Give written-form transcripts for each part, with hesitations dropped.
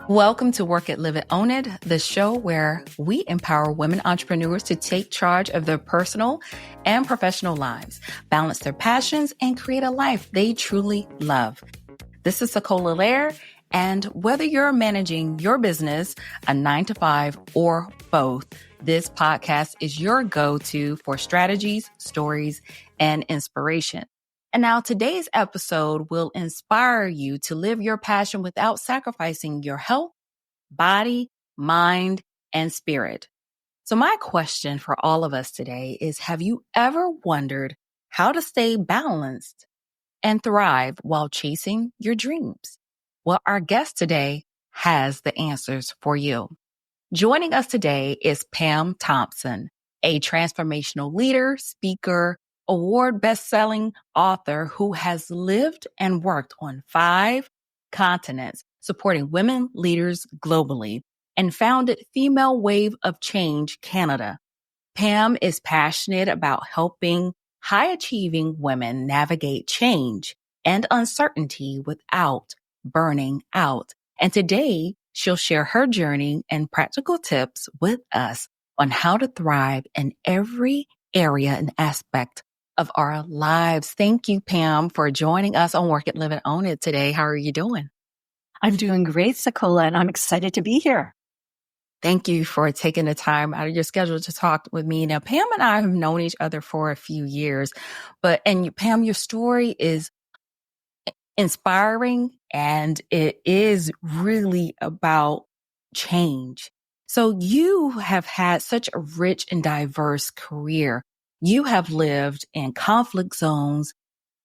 Welcome to Work It, Live It, Own It, the show where we empower women entrepreneurs to take charge of their personal and professional lives, balance their passions, and create a life they truly love. This is Sekola Lair, and whether you're managing your business, a 9-to-5, or both, this podcast is your go-to for strategies, stories, and inspiration. And now today's episode will inspire you to live your passion without sacrificing your health, body, mind, and spirit. So my question for all of us today is, have you ever wondered how to stay balanced and thrive while chasing your dreams? Well, our guest today has the answers for you. Joining us today is Pam Thompson, a transformational leader, speaker, award best-selling author who has lived and worked on 5 continents, supporting women leaders globally, and founded Female Wave of Change Canada. Pam is passionate about helping high-achieving women navigate change and uncertainty without burning out. And today, she'll share her journey and practical tips with us on how to thrive in every area and aspect of our lives. Thank you, Pam, for joining us on Work It, Live It, Own It today. How are you doing? I'm doing great, Sekola, and I'm excited to be here. Thank you for taking the time out of your schedule to talk with me. Now, Pam and I have known each other for a few years, Pam, your story is inspiring and it is really about change. So you have had such a rich and diverse career. You have lived in conflict zones,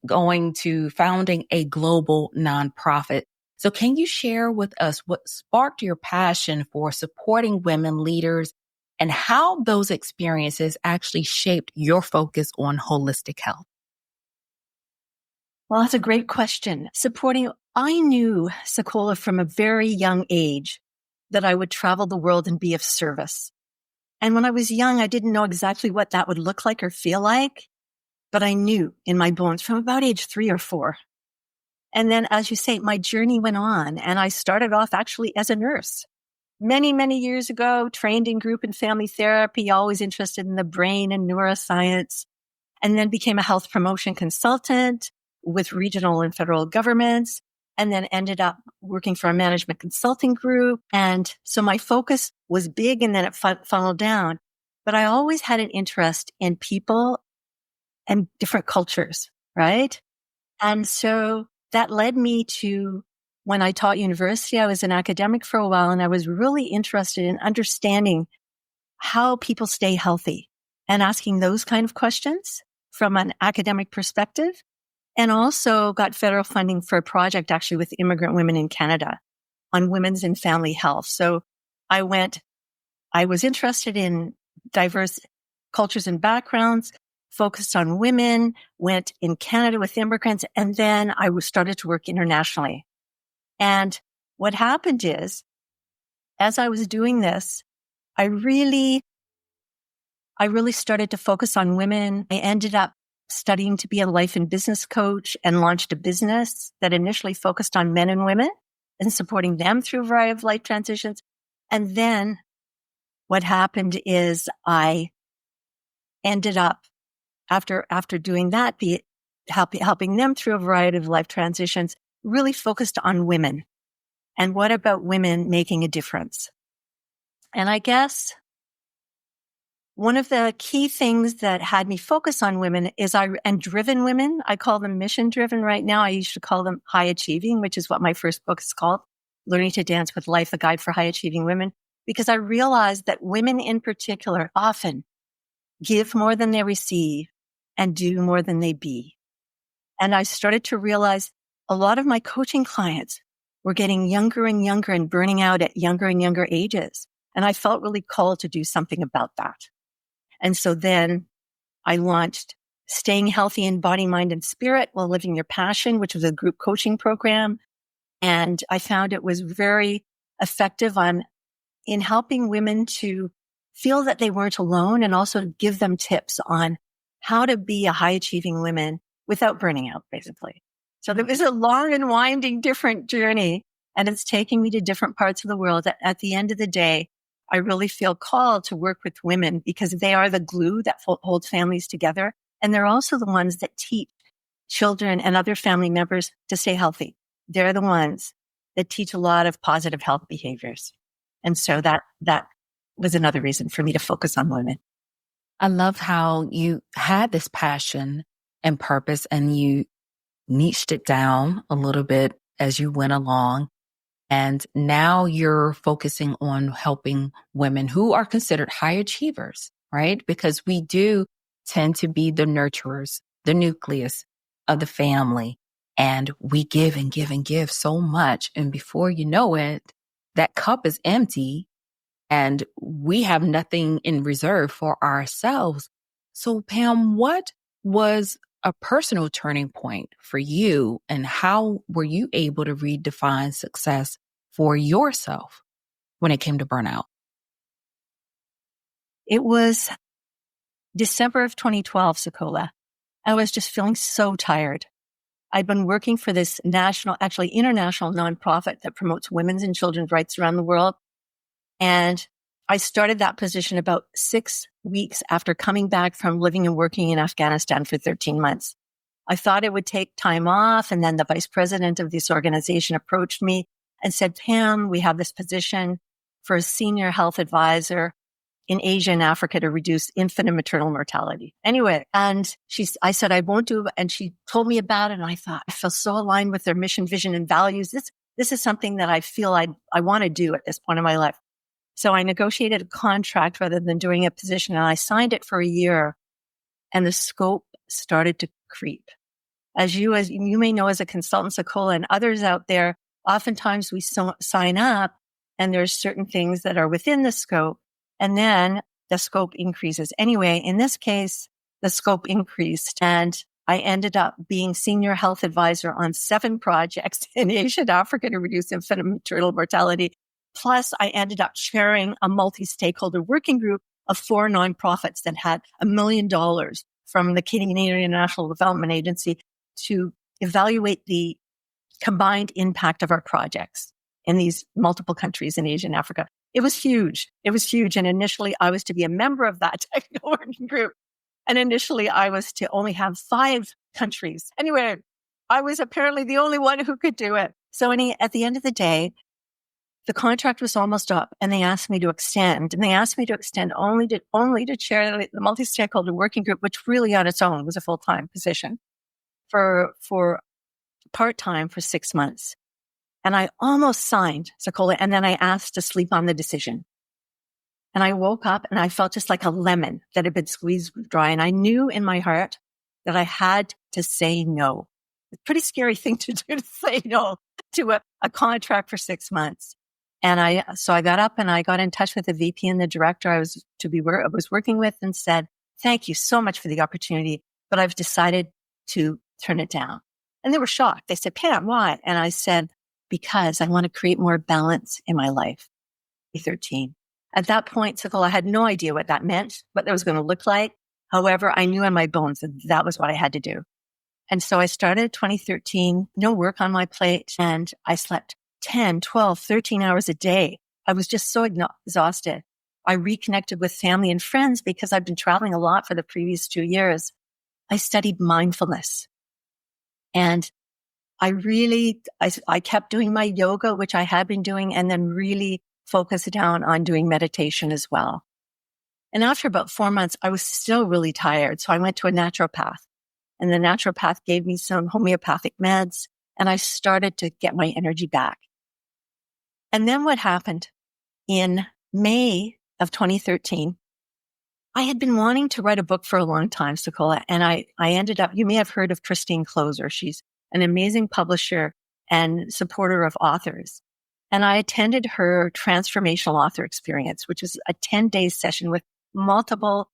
going to founding a global nonprofit. So can you share with us what sparked your passion for supporting women leaders and how those experiences actually shaped your focus on holistic health? Well, that's a great question. I knew, Sekola, from a very young age that I would travel the world and be of service. And when I was young, I didn't know exactly what that would look like or feel like, but I knew in my bones from about age 3 or 4. And then, as you say, my journey went on, and I started off actually as a nurse. Many, many years ago, trained in group and family therapy, always interested in the brain and neuroscience, and then became a health promotion consultant with regional and federal governments, and then ended up working for a management consulting group. And so my focus was big, and then it funneled down. But I always had an interest in people and different cultures, right? And so that led me to, when I taught university, I was an academic for a while, and I was really interested in understanding how people stay healthy and asking those kind of questions from an academic perspective. And also got federal funding for a project actually with immigrant women in Canada on women's and family health. So I was interested in diverse cultures and backgrounds, focused on women, went in Canada with immigrants, and then I started to work internationally. And what happened is, as I was doing this, I really started to focus on women. I ended up studying to be a life and business coach and launched a business that initially focused on men and women and supporting them through a variety of life transitions. And then what happened is I ended up, after doing that, helping them through a variety of life transitions, really focused on women. And what about women making a difference? And I guess one of the key things that had me focus on women and driven women. I call them mission driven right now. I used to call them high achieving, which is what my first book is called, Learning to Dance with Life, a guide for high achieving women, because I realized that women in particular often give more than they receive and do more than they be. And I started to realize a lot of my coaching clients were getting younger and younger and burning out at younger and younger ages. And I felt really called to do something about that. And so then I launched Staying Healthy in Body, Mind, and Spirit While Living Your Passion, which was a group coaching program. And I found it was very effective in helping women to feel that they weren't alone and also give them tips on how to be a high achieving woman without burning out, basically. So there was a long and winding, different journey and it's taking me to different parts of the world. At the end of the day, I really feel called to work with women because they are the glue that holds families together. And they're also the ones that teach children and other family members to stay healthy. They're the ones that teach a lot of positive health behaviors. And so that was another reason for me to focus on women. I love how you had this passion and purpose and you niched it down a little bit as you went along. And now you're focusing on helping women who are considered high achievers, right? Because we do tend to be the nurturers, the nucleus of the family. And we give and give and give so much. And before you know it, that cup is empty and we have nothing in reserve for ourselves. So Pam, what was a personal turning point for you and how were you able to redefine success for yourself when it came to burnout? It was December of 2012, Sekolah. I was just feeling so tired. I'd been working for this international nonprofit that promotes women's and children's rights around the world. And I started that position about 6 weeks after coming back from living and working in Afghanistan for 13 months. I thought it would take time off. And then the vice president of this organization approached me and said, Pam, we have this position for a senior health advisor in Asia and Africa to reduce infant and maternal mortality. Anyway, and I said, I won't do it. And she told me about it. And I thought, I feel so aligned with their mission, vision, and values. This is something that I feel I want to do at this point in my life. So I negotiated a contract rather than doing a position, and I signed it for a year, and the scope started to creep. As you may know, as a consultant, Sekolah, and others out there, oftentimes we sign up and there's certain things that are within the scope, and then the scope increases. Anyway, in this case, the scope increased, and I ended up being senior health advisor on 7 projects in Asia and Africa to reduce infant and maternal mortality. Plus, I ended up chairing a multi-stakeholder working group of 4 nonprofits that had $1 million from the Canadian International Development Agency to evaluate the combined impact of our projects in these multiple countries in Asia and Africa. It was huge. And initially, I was to be a member of that technical working group. And initially, I was to only have 5 countries. Anyway, I was apparently the only one who could do it. So at the end of the day, the contract was almost up and they asked me to extend. And they asked me to extend only to chair the multi-stakeholder working group, which really on its own was a full-time position for part-time for 6 months. And I almost signed, Sekolah, and then I asked to sleep on the decision. And I woke up and I felt just like a lemon that had been squeezed dry. And I knew in my heart that I had to say no. It's a pretty scary thing to do, to say no to a contract for 6 months. And so I got up and I got in touch with the VP and the director I was working with and said, thank you so much for the opportunity, but I've decided to turn it down. And they were shocked. They said, Pam, why? And I said, because I want to create more balance in my life. 13. At that point, Sekolah, I had no idea what that meant, what that was going to look like. However, I knew in my bones that that was what I had to do. And so I started 2013, no work on my plate, and I slept 10, 12, 13 hours a day. I was just so exhausted. I reconnected with family and friends because I've been traveling a lot for the previous 2 years. I studied mindfulness. And I kept doing my yoga, which I had been doing, and then really focused down on doing meditation as well. And after about 4 months, I was still really tired. So I went to a naturopath, and the naturopath gave me some homeopathic meds, and I started to get my energy back. And then what happened in May of 2013, I had been wanting to write a book for a long time, Sekolah, and I ended up, you may have heard of Christine Closer. She's an amazing publisher and supporter of authors. And I attended her transformational author experience, which was a 10-day session with multiple,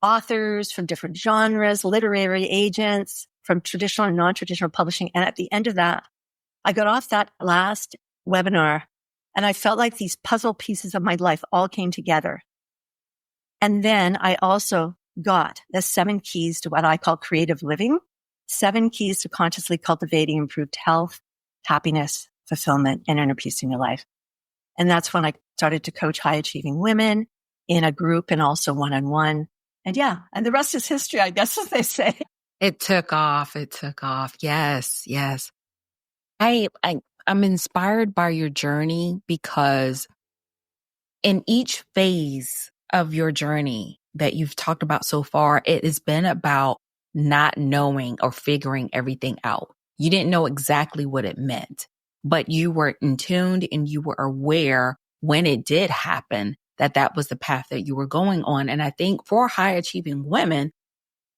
authors from different genres, literary agents from traditional and non-traditional publishing. And at the end of that, I got off that last webinar and I felt like these puzzle pieces of my life all came together. And then I also got the 7 keys to what I call creative living, 7 keys to consciously cultivating improved health, happiness, fulfillment, and inner peace in your life. And that's when I started to coach high achieving women in a group and also one-on-one. And and the rest is history, I guess, as they say. It took off. It took off. Yes, yes. I'm inspired by your journey because in each phase of your journey that you've talked about so far, it has been about not knowing or figuring everything out. You didn't know exactly what it meant, but you were in tuned and you were aware when it did happen that that was the path that you were going on. And I think for high achieving women,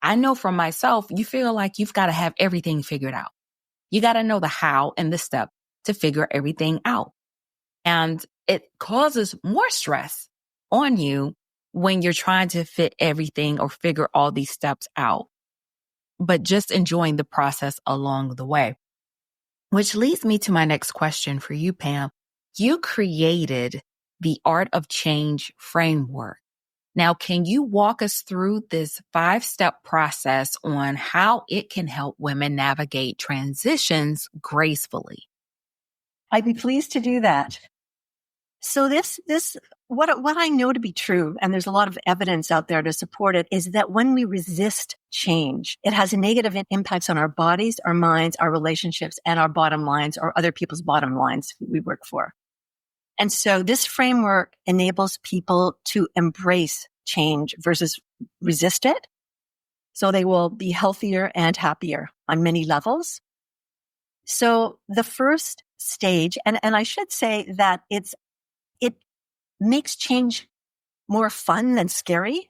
I know for myself, you feel like you've got to have everything figured out. You got to know the how and the step to figure everything out. And it causes more stress on you when you're trying to fit everything or figure all these steps out, but just enjoying the process along the way. Which leads me to my next question for you, Pam. You created the Art of Change framework. Now, can you walk us through this 5-step process on how it can help women navigate transitions gracefully? I'd be pleased to do that. So what I know to be true, and there's a lot of evidence out there to support it, is that when we resist change, it has negative impacts on our bodies, our minds, our relationships, and our bottom lines or other people's bottom lines who we work for. And so this framework enables people to embrace change versus resist it. So they will be healthier and happier on many levels. So the first stage, and I should say that it makes change more fun than scary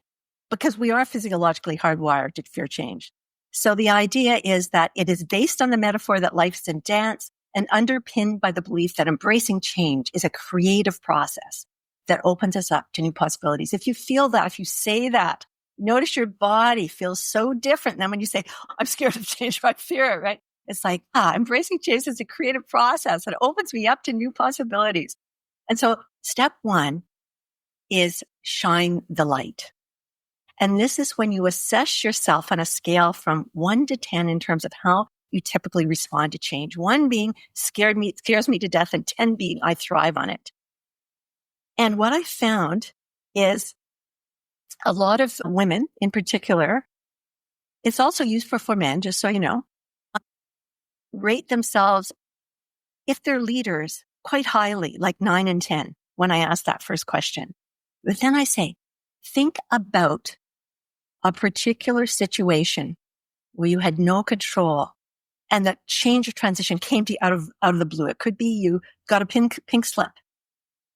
because we are physiologically hardwired to fear change. So the idea is that it is based on the metaphor that life is a dance and underpinned by the belief that embracing change is a creative process that opens us up to new possibilities. If you feel that, if you say that, notice your body feels so different than when you say, I'm scared of change, I fear it, right? It's like, embracing change is a creative process that opens me up to new possibilities. And so step 1 is shine the light. And this is when you assess yourself on a scale from 1 to 10 in terms of how you typically respond to change. 1 being scares me to death, and 10 being I thrive on it. And what I found is a lot of women in particular, it's also used for men, just so you know, rate themselves, if they're leaders, quite highly, like 9 and 10, when I ask that first question. But then I say, think about a particular situation where you had no control and that change or transition came to you out of the blue. It could be you got a pink slip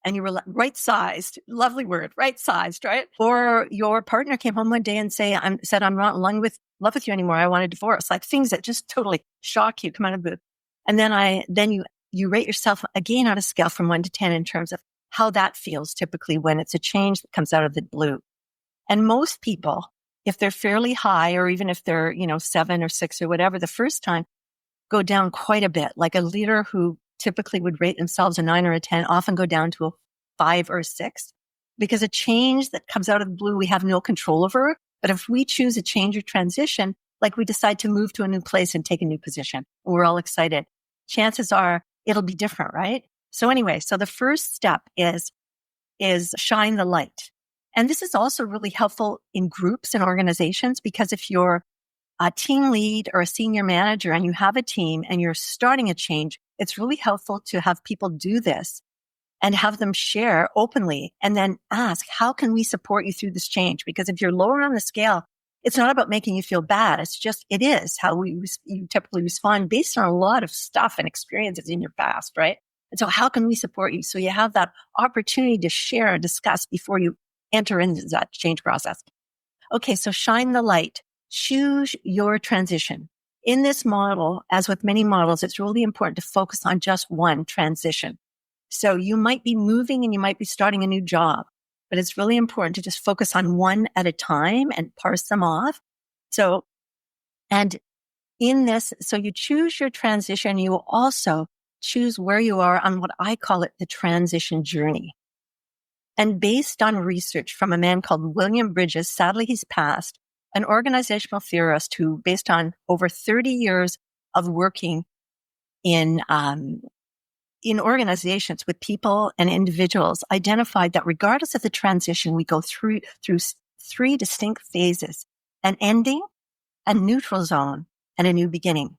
and you were right-sized, lovely word, right-sized, right? Or your partner came home one day and said, I'm not in love with you anymore. I want a divorce. Like things that just totally shock you, come out of the blue. And then you rate yourself again on a scale from 1 to 10 in terms of how that feels typically when it's a change that comes out of the blue. And most people, if they're fairly high, or even if they're, 7 or 6 or whatever, the first time, go down quite a bit. Like a leader who typically would rate themselves a 9 or a 10, often go down to a 5 or a 6, because a change that comes out of the blue, we have no control over. But if we choose a change or transition, like we decide to move to a new place and take a new position, and we're all excited, chances are it'll be different, right? So anyway, so the first step is shine the light. And this is also really helpful in groups and organizations, because if you're a team lead or a senior manager and you have a team and you're starting a change, it's really helpful to have people do this and have them share openly and then ask, how can we support you through this change? Because if you're lower on the scale, it's not about making you feel bad. It's just, it is how you typically respond based on a lot of stuff and experiences in your past, right? And so how can we support you? So you have that opportunity to share and discuss before you enter into that change process. Okay, so shine the light. Choose your transition. In this model, as with many models, it's really important to focus on just one transition. So you might be moving and you might be starting a new job, but it's really important to just focus on one at a time and parse them off. So you choose your transition. You will also choose where you are on what I call it the transition journey. And based on research from a man called William Bridges, sadly he's passed, an organizational theorist who, based on over 30 years of working in in organizations with people and individuals identified that regardless of the transition, we go through three distinct phases: an ending, a neutral zone, and a new beginning.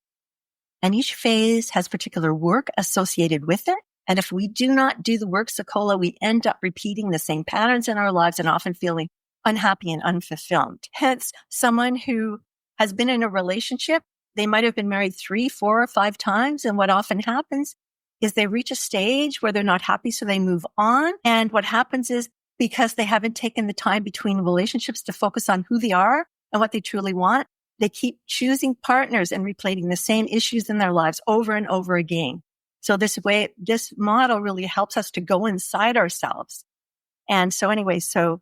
And each phase has particular work associated with it. And if we do not do the work, Sokola, we end up repeating the same patterns in our lives and often feeling unhappy and unfulfilled. Hence, someone who has been in a relationship, they might have been married 3, 4, or 5 times. And what often happens is they reach a stage where they're not happy, so they move on. And what happens is, because they haven't taken the time between relationships to focus on who they are and what they truly want, they keep choosing partners and replaying the same issues in their lives over and over again. So this model really helps us to go inside ourselves. And so anyway, so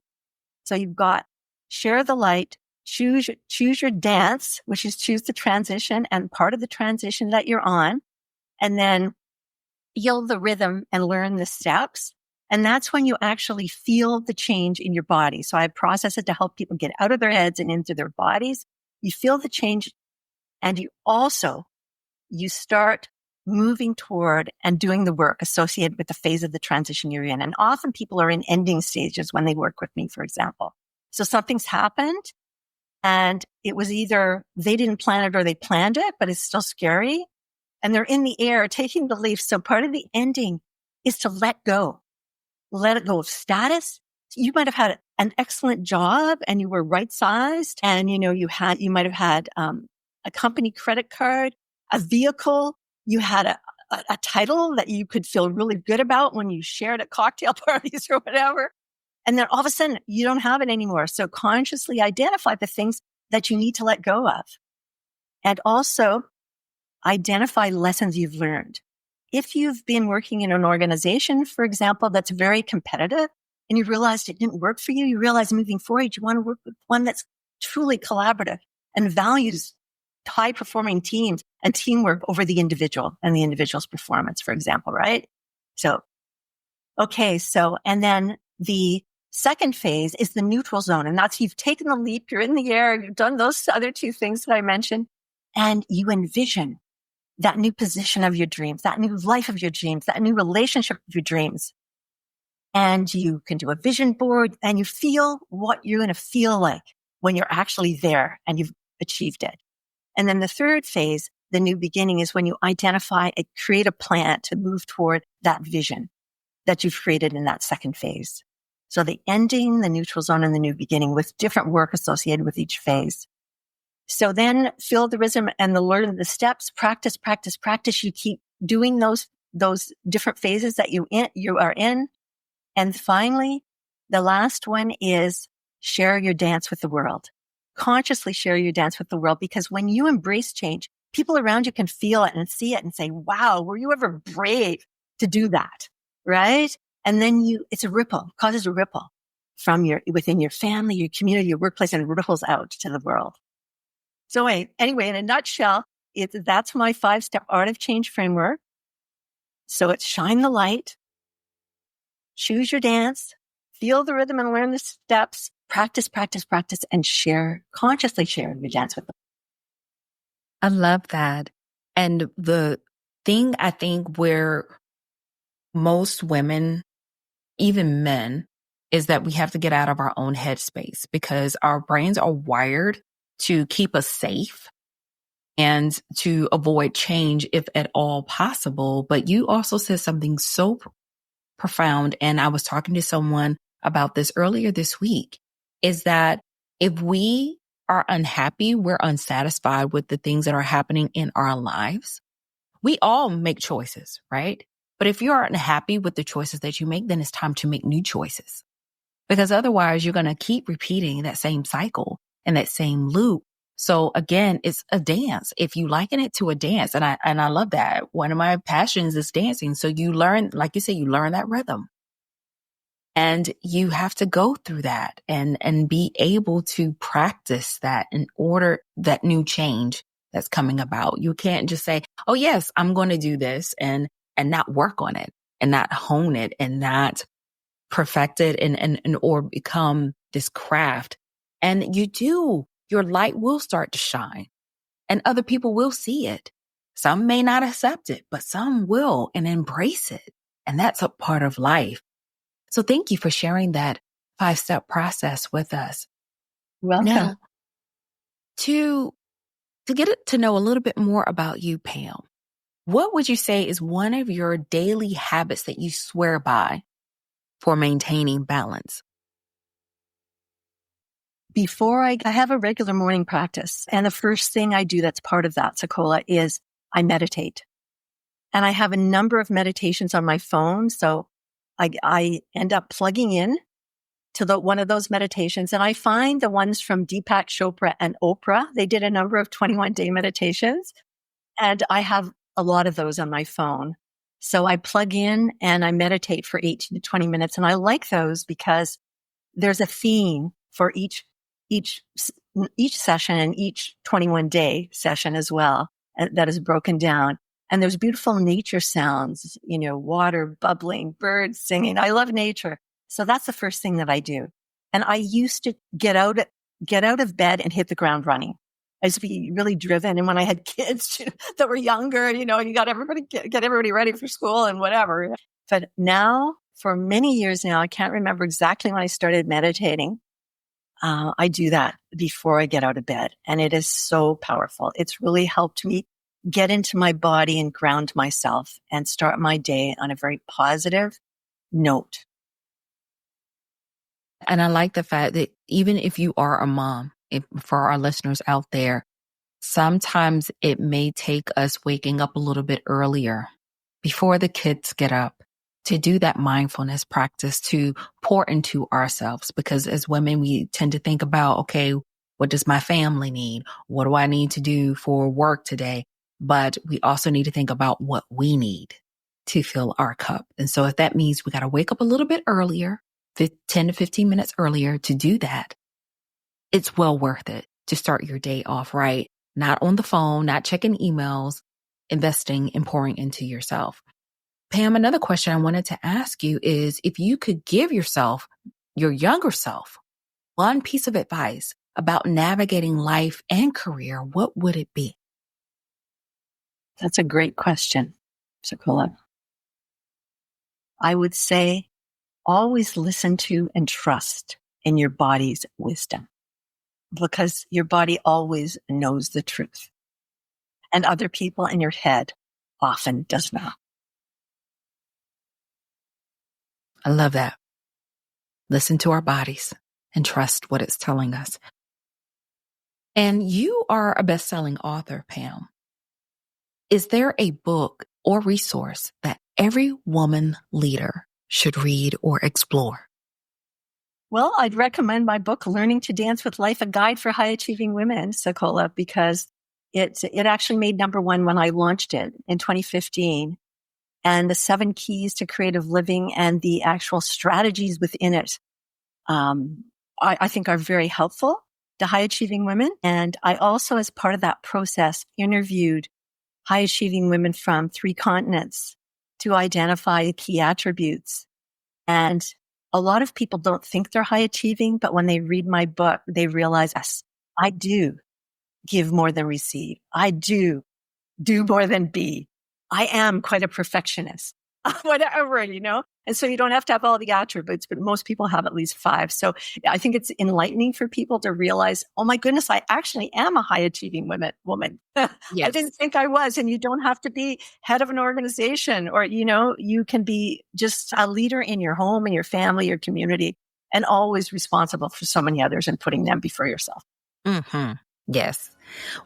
you've got share the light, choose your dance, which is choose the transition and part of the transition that you're on, and then feel the rhythm and learn the steps. And that's when you actually feel the change in your body. So I process it to help people get out of their heads and into their bodies. You feel the change, and you start moving toward and doing the work associated with the phase of the transition you're in. And often people are in ending stages when they work with me, for example. So something's happened and it was either they didn't plan it or they planned it, but it's still scary. And they're in the air taking the leap. So part of the ending is to let go. Let it go of status. You might have had an excellent job and you were right sized, and you might have had a company credit card, a vehicle. You had a title that you could feel really good about when you shared at cocktail parties or whatever. And then all of a sudden you don't have it anymore. So consciously identify the things that you need to let go of. And also identify lessons you've learned. If you've been working in an organization, for example, that's very competitive and you realized it didn't work for you, you realize moving forward, you want to work with one that's truly collaborative and values high performing teams and teamwork over the individual and the individual's performance, for example, right? And then the second phase is the neutral zone. And that's, you've taken the leap, you're in the air, you've done those other 2 things that I mentioned, and you envision that new position of your dreams, that new life of your dreams, that new relationship of your dreams. And you can do a vision board and you feel what you're going to feel like when you're actually there and you've achieved it. And then the third phase, the new beginning, is when you identify and create a plan to move toward that vision that you've created in that second phase. So the ending, the neutral zone, and the new beginning with different work associated with each phase. So then feel the rhythm and learn the steps, practice. You keep doing those different phases that you are in. And finally, the last one is share your dance with the world. Consciously share your dance with the world, because when you embrace change, people around you can feel it and see it and say, wow, were you ever brave to do that? Right? And then it's a ripple, causes a ripple within your family, your community, your workplace, and it ripples out to the world. So anyway, in a nutshell, that's my 5-step art of change framework. So it's shine the light, choose your dance, feel the rhythm and learn the steps, practice, and consciously share your dance with them. I love that. And the thing I think where most women, even men, is that we have to get out of our own headspace, because our brains are wired to keep us safe and to avoid change if at all possible. But you also said something so profound, and I was talking to someone about this earlier this week, is that if we are unhappy, we're unsatisfied with the things that are happening in our lives. We all make choices, right? But if you aren't happy with the choices that you make, then it's time to make new choices. Because otherwise you're going to keep repeating that same cycle and that same loop. So again, it's a dance. If you liken it to a dance, and I love that. One of my passions is dancing. So you learn, like you say, you learn that rhythm. And you have to go through that and be able to practice that in order that new change that's coming about. You can't just say, oh yes, I'm going to do this and not work on it and not hone it and not perfect it and or become this craft. And your light will start to shine and other people will see it. Some may not accept it, but some will and embrace it. And that's a part of life. So thank you for sharing that 5-step process with us. Welcome. Now, to get to know a little bit more about you, Pam, what would you say is one of your daily habits that you swear by for maintaining balance? Before I have a regular morning practice, and the first thing I do that's part of that, Sekolah, is I meditate. And I have a number of meditations on my phone. So I end up plugging in to one of those meditations. And I find the ones from Deepak Chopra and Oprah, they did a number of 21-day meditations. And I have a lot of those on my phone. So I plug in and I meditate for 18 to 20 minutes. And I like those because there's a theme for each session and each 21-day session as well that is broken down. And there's beautiful nature sounds, water bubbling, birds singing. I love nature. So that's the first thing that I do. And I used to get out of bed and hit the ground running. I used to be really driven. And when I had kids that were younger, you got everybody, get everybody ready for school and whatever. But now, for many years now, I can't remember exactly when I started meditating. I do that before I get out of bed. And it is so powerful. It's really helped me get into my body and ground myself and start my day on a very positive note. And I like the fact that even if you are a mom, for our listeners out there, sometimes it may take us waking up a little bit earlier before the kids get up to do that mindfulness practice, to pour into ourselves. Because as women, we tend to think about, okay, what does my family need? What do I need to do for work today? But we also need to think about what we need to fill our cup. And so if that means we got to wake up a little bit earlier, 10 to 15 minutes earlier to do that, it's well worth it to start your day off right. Not on the phone, not checking emails, investing and pouring into yourself. Pam, another question I wanted to ask you is if you could give yourself, your younger self, one piece of advice about navigating life and career, what would it be? That's a great question, Sekolah. I would say always listen to and trust in your body's wisdom, because your body always knows the truth. And other people in your head often does not. I love that. Listen to our bodies and trust what it's telling us. And you are a best-selling author, Pam. Is there a book or resource that every woman leader should read or explore? Well, I'd recommend my book, Learning to Dance with Life, a guide for high-achieving women, Sekolah, because it actually made number one when I launched it in 2015. And the 7 keys to creative living and the actual strategies within it, I think are very helpful to high-achieving women. And I also, as part of that process, interviewed high-achieving women from 3 continents to identify key attributes. And a lot of people don't think they're high-achieving, but when they read my book, they realize, yes, I do give more than receive. I do more than be. I am quite a perfectionist, whatever, And so you don't have to have all the attributes, but most people have at least 5. So I think it's enlightening for people to realize, oh my goodness, I actually am a high achieving woman. Yes. I didn't think I was. And you don't have to be head of an organization or, you can be just a leader in your home, in your family, your community, and always responsible for so many others and putting them before yourself. Mm-hmm. Yes.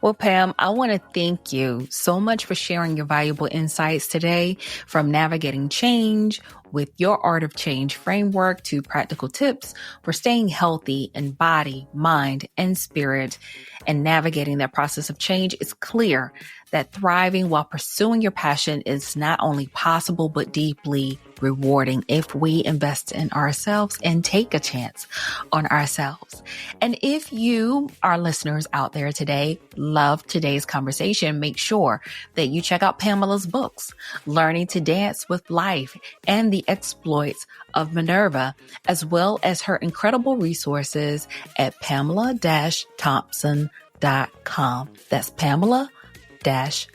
Well, Pam, I want to thank you so much for sharing your valuable insights today, from navigating change with your Art of Change framework to practical tips for staying healthy in body, mind, and spirit, and navigating that process of change. It's clear that thriving while pursuing your passion is not only possible, but deeply rewarding if we invest in ourselves and take a chance on ourselves. And if you, our listeners out there today, love today's conversation, make sure that you check out Pamela's books, Learning to Dance with Life and The Exploits of Minerva, as well as her incredible resources at Pamela-Thompson.com. That's Pamela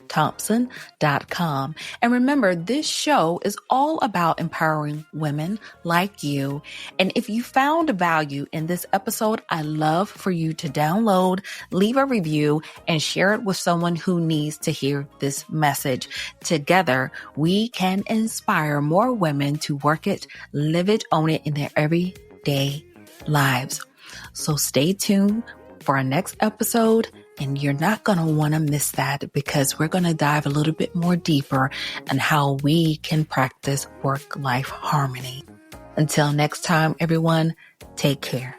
Thompson.com. And remember, this show is all about empowering women like you. And if you found value in this episode, I love for you to download, leave a review, and share it with someone who needs to hear this message. Together, we can inspire more women to work it, live it, own it in their everyday lives. So stay tuned for our next episode. And you're not going to want to miss that, because we're going to dive a little bit more deeper on how we can practice work-life harmony. Until next time, everyone, take care.